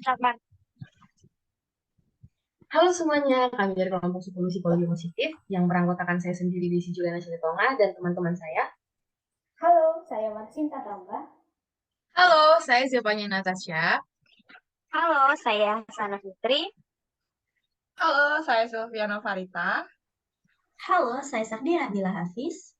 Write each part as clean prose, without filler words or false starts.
Rahman. Halo semuanya, kami dari kelompok 10 Psikologi Positif yang beranggotakan saya sendiri di Juliana Ciletonga dan teman-teman saya. Halo, saya Marcinta Tambah. Halo, saya Zevanya Natasha. Halo, saya Sana Fitri. Halo, saya Silviana Farita. Halo, saya Sakdi Nabila Hafiz.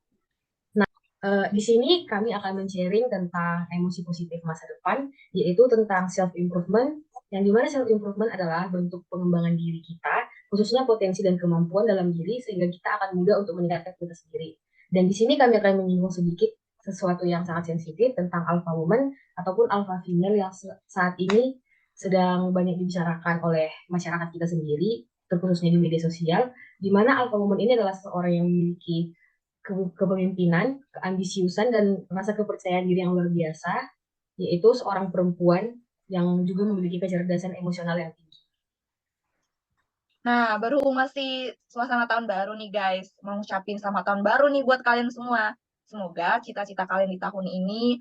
Di sini kami akan men-sharing tentang emosi positif masa depan, yaitu tentang self-improvement, yang dimana self-improvement adalah bentuk pengembangan diri kita, khususnya potensi dan kemampuan dalam diri, sehingga kita akan mudah untuk meningkatkan kita sendiri. Dan di sini kami akan menyinggung sedikit sesuatu yang sangat sensitif tentang alpha woman ataupun alpha female yang saat ini sedang banyak dibicarakan oleh masyarakat kita sendiri, terkhususnya di media sosial, di mana alpha woman ini adalah seorang yang memiliki kepemimpinan, keambisiusan, dan rasa kepercayaan diri yang luar biasa, yaitu seorang perempuan yang juga memiliki kecerdasan emosional yang tinggi. Nah, baru masih suasana tahun baru nih guys. Mau ngucapin selamat tahun baru nih buat kalian semua. Semoga cita-cita kalian di tahun ini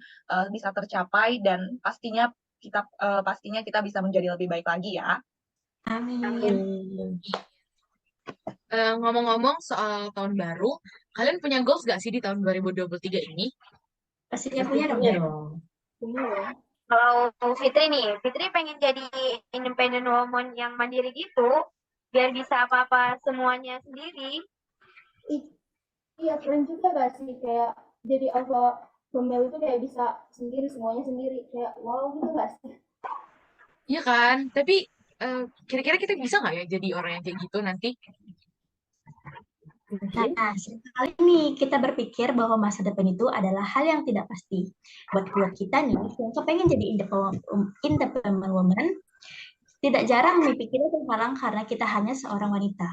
bisa tercapai dan pastinya kita bisa menjadi lebih baik lagi ya. Amin. Ngomong-ngomong soal tahun baru, kalian punya goals gak sih di tahun 2023 ini? Pastinya punya dong Punya ya. dong. Punya ya. Kalau Fitri nih, Fitri pengen jadi independent woman yang mandiri gitu, biar bisa apa-apa semuanya sendiri. Iya, keren juga gak sih? Kayak jadi alpha female itu kayak bisa sendiri, semuanya sendiri. Kayak wow gitu gak sih? Iya kan? Tapi kira-kira kita bisa nggak ya jadi orang yang kayak gitu nanti? Nah, sekali nih kita berpikir bahwa masa depan itu adalah hal yang tidak pasti. Buat kita nih, yang kepengen jadi independent woman, tidak jarang mikirnya terhalang karena kita hanya seorang wanita.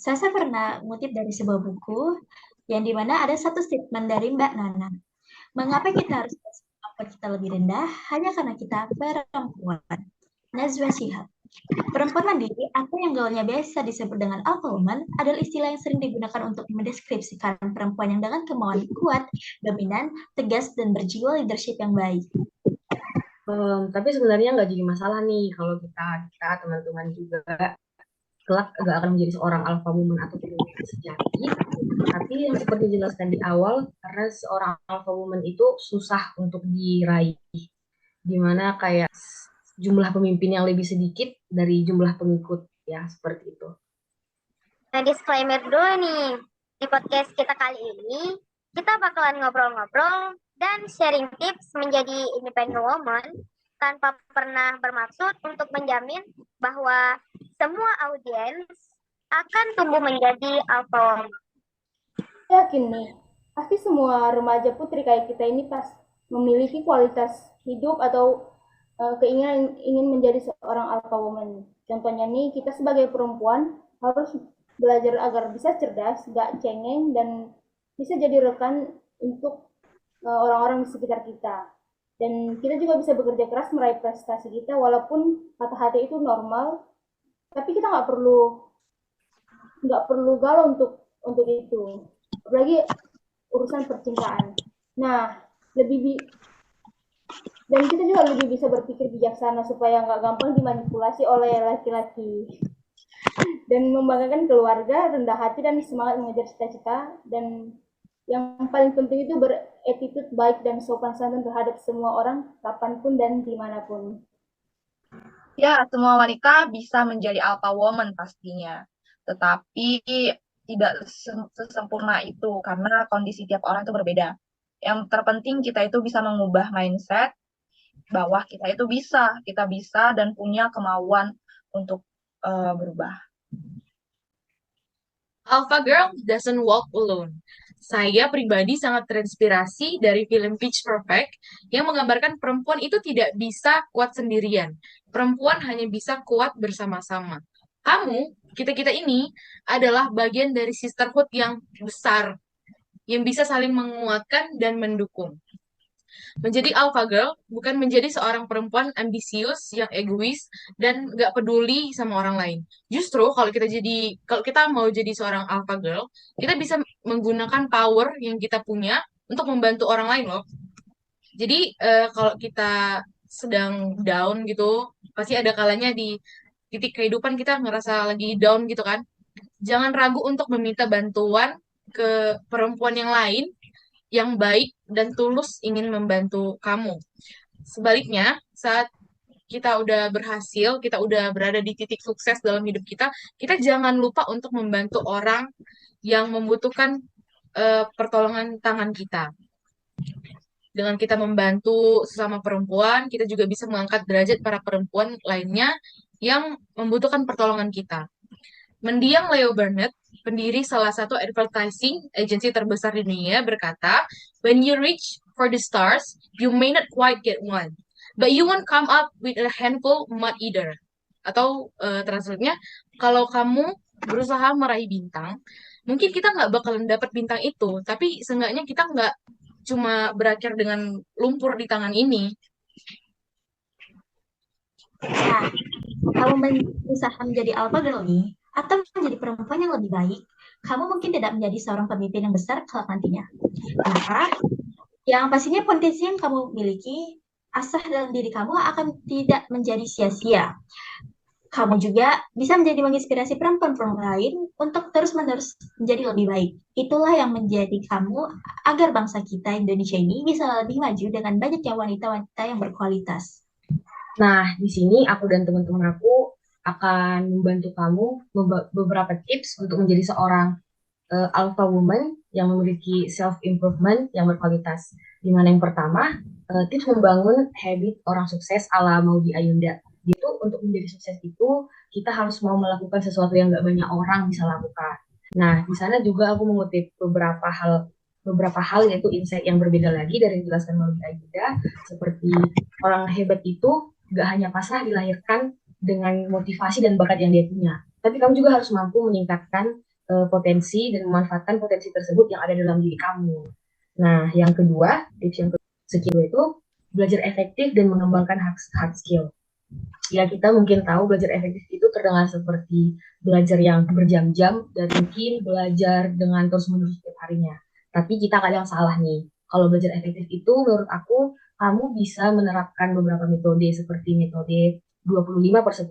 Saya pernah ngutip dari sebuah buku yang dimana ada satu statement dari Mbak Nana. Mengapa kita harus membuat kita lebih rendah hanya karena kita perempuan? Najwa Shihab. Perempuan mandiri atau yang gaulnya biasa disebut dengan alpha woman adalah istilah yang sering digunakan untuk mendeskripsikan perempuan yang dengan kemauan kuat, dominan, tegas, dan berjiwa leadership yang baik. Tapi sebenarnya nggak jadi masalah nih kalau kita teman-teman juga kelak nggak akan menjadi seorang alpha woman atau pemimpin sejati. Tapi yang seperti dijelaskan di awal, karena seorang alpha woman itu susah untuk diraih, dimana kayak jumlah pemimpin yang lebih sedikit dari jumlah pengikut, ya seperti itu. Nah, disclaimer dulu nih, di podcast kita kali ini, kita bakalan ngobrol-ngobrol dan sharing tips menjadi independent woman tanpa pernah bermaksud untuk menjamin bahwa semua audiens akan tumbuh menjadi alpha woman. Yakin nih, pasti semua remaja putri kayak kita ini pas memiliki kualitas hidup atau keinginan ingin menjadi seorang alpha woman. Contohnya nih, kita sebagai perempuan harus belajar agar bisa cerdas, gak cengeng, dan bisa jadi rekan untuk orang-orang di sekitar kita. Dan kita juga bisa bekerja keras meraih prestasi kita, walaupun patah hati itu normal, tapi kita nggak perlu galau untuk itu. Apalagi urusan percintaan. Nah, dan kita juga lebih bisa berpikir bijaksana supaya nggak gampang dimanipulasi oleh laki-laki dan membanggakan keluarga, rendah hati dan semangat mengejar cita-cita, dan yang paling penting itu beretitude baik dan sopan santun terhadap semua orang kapanpun dan dimanapun. Ya, semua wanita bisa menjadi alpha woman pastinya. Tetapi tidak sesempurna itu karena kondisi tiap orang itu berbeda. Yang terpenting kita itu bisa mengubah mindset bahwa kita bisa dan punya kemauan untuk berubah. Alpha Girl doesn't walk alone. Saya pribadi sangat terinspirasi dari film Pitch Perfect yang menggambarkan perempuan itu tidak bisa kuat sendirian. Perempuan hanya bisa kuat bersama-sama. Kamu, kita-kita ini adalah bagian dari sisterhood yang besar, yang bisa saling menguatkan dan mendukung. Menjadi alpha girl bukan menjadi seorang perempuan ambisius yang egois dan nggak peduli sama orang lain. Justru kalau kita mau jadi seorang alpha girl, kita bisa menggunakan power yang kita punya untuk membantu orang lain loh. Jadi kalau kita sedang down gitu, pasti ada kalanya di titik kehidupan kita ngerasa lagi down gitu kan. Jangan ragu untuk meminta bantuan ke perempuan yang lain yang baik dan tulus ingin membantu kamu. Sebaliknya, saat kita udah berhasil, kita udah berada di titik sukses dalam hidup kita jangan lupa untuk membantu orang yang membutuhkan pertolongan tangan kita. Dengan kita membantu sesama perempuan, kita juga bisa mengangkat derajat para perempuan lainnya yang membutuhkan pertolongan kita. Mendiang Leo Burnett, pendiri salah satu advertising agency terbesar di dunia, berkata, "When you reach for the stars, you may not quite get one, but you won't come up with a handful mud either." Atau translate-nya, kalau kamu berusaha meraih bintang, mungkin kita nggak bakalan dapat bintang itu, tapi seenggaknya kita nggak cuma berakhir dengan lumpur di tangan ini. Nah, kamu berusaha menjadi alpha girl nih, atau menjadi perempuan yang lebih baik, kamu mungkin tidak menjadi seorang pemimpin yang besar kelak nantinya. Maka, yang pastinya potensi yang kamu miliki, asah dalam diri kamu akan tidak menjadi sia-sia. Kamu juga bisa menjadi menginspirasi perempuan-perempuan lain untuk terus-menerus menjadi lebih baik. Itulah yang menjadi kamu agar bangsa kita Indonesia ini bisa lebih maju dengan banyaknya wanita-wanita yang berkualitas. Nah, di sini aku dan teman-teman aku akan membantu kamu beberapa tips untuk menjadi seorang alpha woman yang memiliki self improvement yang berkualitas. Di mana yang pertama, tips membangun habit orang sukses ala Maudy Ayunda. Itu untuk menjadi sukses itu kita harus mau melakukan sesuatu yang nggak banyak orang bisa lakukan. Nah, di sana juga aku mengutip beberapa hal yaitu insight yang berbeda lagi dari yang dijelaskan Maudy Ayunda, seperti orang hebat itu nggak hanya pasrah dilahirkan dengan motivasi dan bakat yang dia punya, tapi kamu juga harus mampu meningkatkan potensi dan memanfaatkan potensi tersebut yang ada dalam diri kamu. Nah, yang kedua, tips yang kedua, skill itu belajar efektif dan mengembangkan hard skill. Ya, kita mungkin tahu belajar efektif itu terdengar seperti belajar yang berjam-jam dan mungkin belajar dengan terus-menerus setiap harinya. Tapi kita kadang salah nih. Kalau belajar efektif itu menurut aku, kamu bisa menerapkan beberapa metode seperti metode 25/10.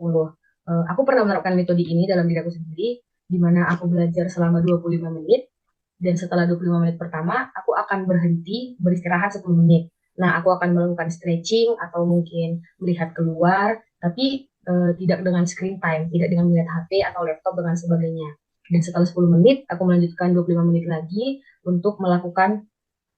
Aku pernah menerapkan metode ini dalam diri aku sendiri, di mana aku belajar selama 25 menit, dan setelah 25 menit pertama, aku akan berhenti, beristirahat 10 menit. Nah, aku akan melakukan stretching atau mungkin melihat keluar, tapi tidak dengan screen time, tidak dengan melihat HP atau laptop dan sebagainya. Dan setelah 10 menit, aku melanjutkan 25 menit lagi untuk melakukan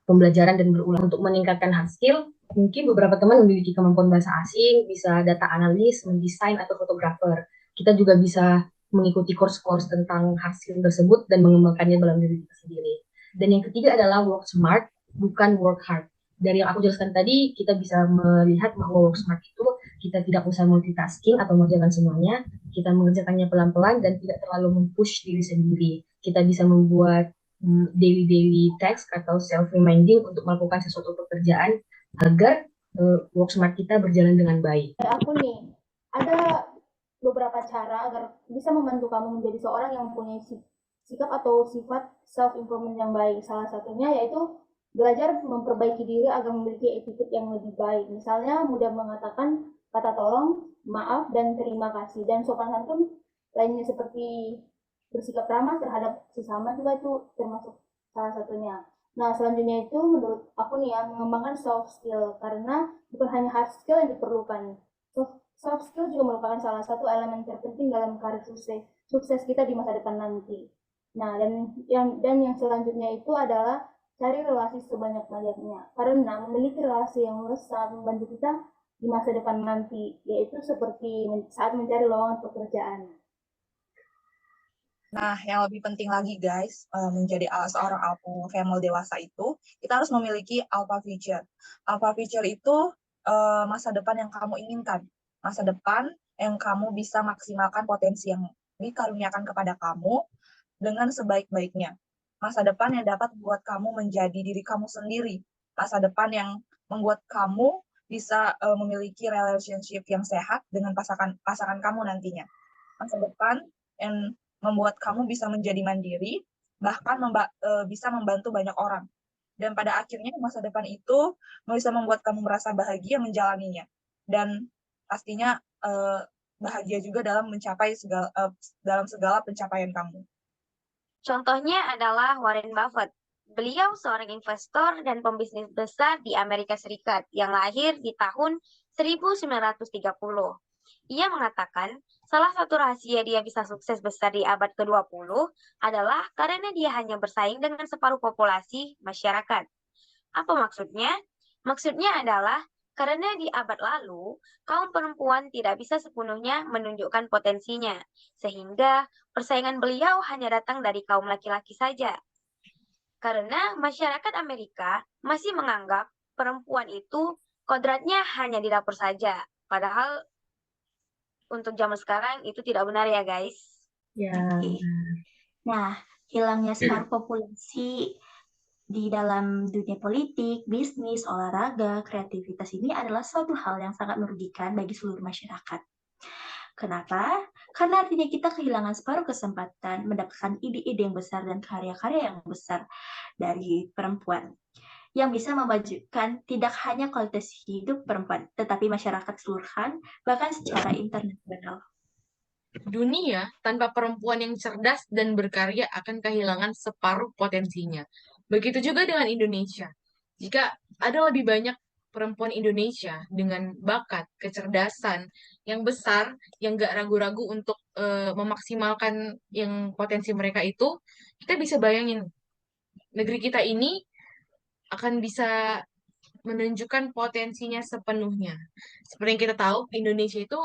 pembelajaran dan berulang untuk meningkatkan hard skill. Mungkin beberapa teman memiliki kemampuan bahasa asing, bisa data analis, mendesain, atau fotografer. Kita juga bisa mengikuti course-course tentang hard skill tersebut dan mengembangkannya dalam diri kita sendiri. Dan yang ketiga adalah work smart, bukan work hard. Dari yang aku jelaskan tadi, kita bisa melihat bahwa work smart itu kita tidak usah multitasking atau mengerjakan semuanya, kita mengerjakannya pelan-pelan dan tidak terlalu mempush diri sendiri. Kita bisa membuat daily task atau self reminding untuk melakukan sesuatu pekerjaan agar work smart kita berjalan dengan baik. Aku nih, ada beberapa cara agar bisa membantu kamu menjadi seorang yang mempunyai sikap atau sifat self improvement yang baik. Salah satunya yaitu belajar memperbaiki diri agar memiliki attitude yang lebih baik. Misalnya mudah mengatakan kata tolong, maaf, dan terima kasih. Dan sopan santun lainnya seperti bersikap ramah terhadap sesama juga itu termasuk salah satunya. Nah, selanjutnya itu menurut aku nih ya, mengembangkan soft skill, karena bukan hanya hard skill yang diperlukan. Soft skill juga merupakan salah satu elemen terpenting dalam karir sukses kita di masa depan nanti. Nah, dan yang selanjutnya itu adalah cari relasi sebanyak-banyaknya, karena memiliki relasi yang luas sangat membantu kita di masa depan nanti, yaitu seperti saat mencari lowongan pekerjaan. Nah, yang lebih penting lagi guys, menjadi seorang alpha female dewasa itu, kita harus memiliki alpha future. Alpha future itu masa depan yang kamu inginkan. Masa depan yang kamu bisa maksimalkan potensi yang dikaruniakan kepada kamu dengan sebaik-baiknya. Masa depan yang dapat membuat kamu menjadi diri kamu sendiri. Masa depan yang membuat kamu bisa memiliki relationship yang sehat dengan pasangan kamu nantinya. Masa depan yang membuat kamu bisa menjadi mandiri, bahkan bisa membantu banyak orang. Dan pada akhirnya masa depan itu bisa membuat kamu merasa bahagia menjalaninya. dan pastinya bahagia juga dalam dalam segala pencapaian kamu. Contohnya adalah Warren Buffett. Beliau seorang investor dan pembisnis besar di Amerika Serikat yang lahir di tahun 1930. Ia mengatakan, salah satu rahasia dia bisa sukses besar di abad ke-20 adalah karena dia hanya bersaing dengan separuh populasi masyarakat. Apa maksudnya? Maksudnya adalah karena di abad lalu, kaum perempuan tidak bisa sepenuhnya menunjukkan potensinya, sehingga persaingan beliau hanya datang dari kaum laki-laki saja. Karena masyarakat Amerika masih menganggap perempuan itu kodratnya hanya di dapur saja. Padahal untuk zaman sekarang itu tidak benar ya guys. Ya, Oke. Nah, hilangnya separuh populasi di dalam dunia politik, bisnis, olahraga, kreativitas ini adalah suatu hal yang sangat merugikan bagi seluruh masyarakat. Kenapa? Karena artinya kita kehilangan separuh kesempatan mendapatkan ide-ide yang besar dan karya-karya yang besar dari perempuan yang bisa memajukan tidak hanya kualitas hidup perempuan, tetapi masyarakat keseluruhan, bahkan secara internasional. Dunia tanpa perempuan yang cerdas dan berkarya akan kehilangan separuh potensinya. Begitu juga dengan Indonesia. Jika ada lebih banyak perempuan Indonesia dengan bakat, kecerdasan yang besar, yang gak ragu-ragu untuk memaksimalkan yang potensi mereka itu, kita bisa bayangin negeri kita ini akan bisa menunjukkan potensinya sepenuhnya. Seperti yang kita tahu, Indonesia itu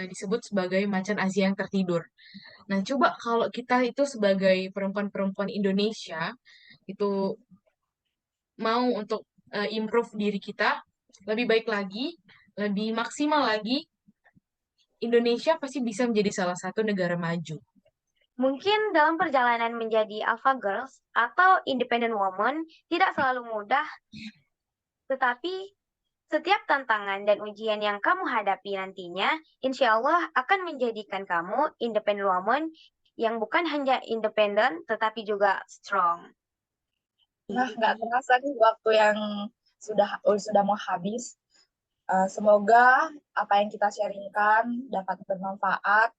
disebut sebagai macan Asia yang tertidur. Nah, coba kalau kita itu sebagai perempuan-perempuan Indonesia itu mau untuk improve diri kita lebih baik lagi, lebih maksimal lagi, Indonesia pasti bisa menjadi salah satu negara maju. Mungkin dalam perjalanan menjadi Alpha Girls atau Independent Woman tidak selalu mudah, tetapi setiap tantangan dan ujian yang kamu hadapi nantinya, insya Allah akan menjadikan kamu Independent Woman yang bukan hanya independen, tetapi juga strong. Nah, nggak terasa nih waktu yang sudah mau habis. Semoga apa yang kita sharingkan dapat bermanfaat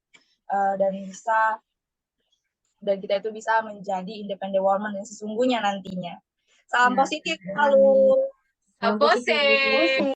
dan kita itu bisa menjadi independent woman yang sesungguhnya nantinya. Salam Ya. positif selalu. Apose!